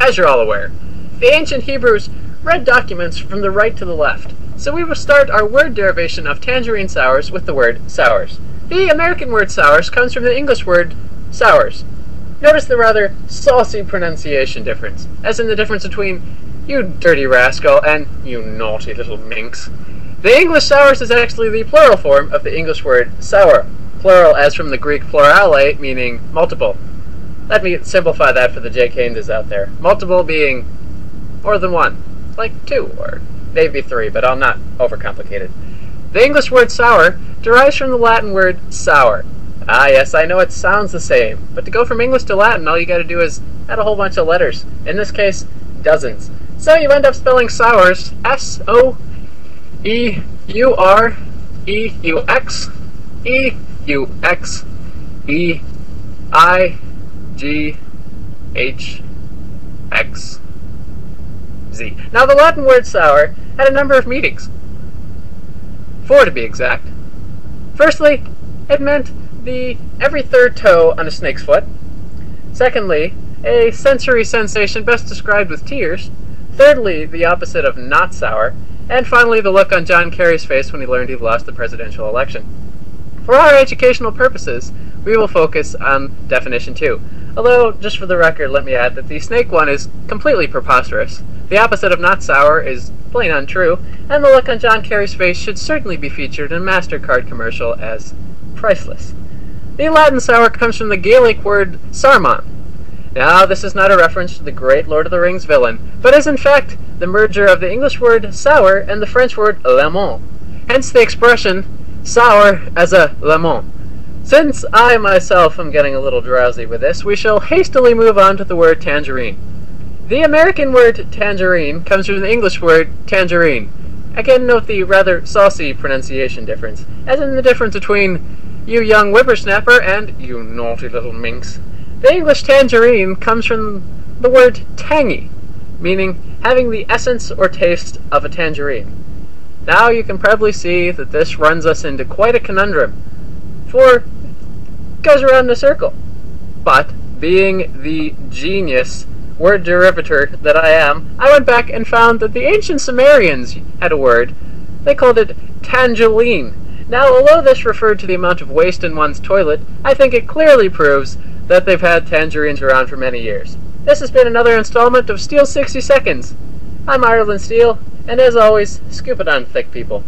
As you're all aware, the ancient Hebrews read documents from the right to the left, so we will start our word derivation of tangerine sours with the word sours. The American word sours comes from the English word sours. Notice the rather saucy pronunciation difference, as in the difference between "you dirty rascal" and "you naughty little minx." The English sours is actually the plural form of the English word sour, plural as from the Greek plurale, meaning multiple. Let me simplify that for the J. Keyneses out there. Multiple being more than one, like two, or maybe three, but I'll not overcomplicate it. The English word sour derives from the Latin word sour. Ah yes, I know it sounds the same, but to go from English to Latin, all you gotta do is add a whole bunch of letters. In this case, dozens. So you end up spelling sours, S-O-E-U-R-E-U-X, E-U-X, E-I-G-H-X-Z. Now the Latin word sour had a number of meanings. 4 to be exact. Firstly, it meant the every third toe on a snake's foot. Secondly, a sensory sensation best described with tears. Thirdly, the opposite of not sour. And finally, the look on John Kerry's face when he learned he'd lost the presidential election. For our educational purposes, we will focus on definition 2. Although, just for the record, let me add that the snake one is completely preposterous. The opposite of not sour is plain untrue, and the look on John Kerry's face should certainly be featured in a MasterCard commercial as priceless. The Latin sour comes from the Gaelic word sarmon. Now, this is not a reference to the great Lord of the Rings villain, but is in fact the merger of the English word sour and the French word lemon, hence the expression sour as a lemon. Since I myself am getting a little drowsy with this, we shall hastily move on to the word tangerine. The American word tangerine comes from the English word tangerine. Again, note the rather saucy pronunciation difference, as in the difference between "you young whippersnapper" and "you naughty little minx." The English tangerine comes from the word tangy, meaning having the essence or taste of a tangerine. Now you can probably see that this runs us into quite a conundrum, for it goes around in a circle. But, being the genius word derivator that I am, I went back and found that the ancient Sumerians had a word. They called it tangerine. Now, although this referred to the amount of waste in one's toilet, I think it clearly proves that they've had tangerines around for many years. This has been another installment of Steele 60 Seconds. I'm Ireland Steele, and as always, scoop it on thick, people.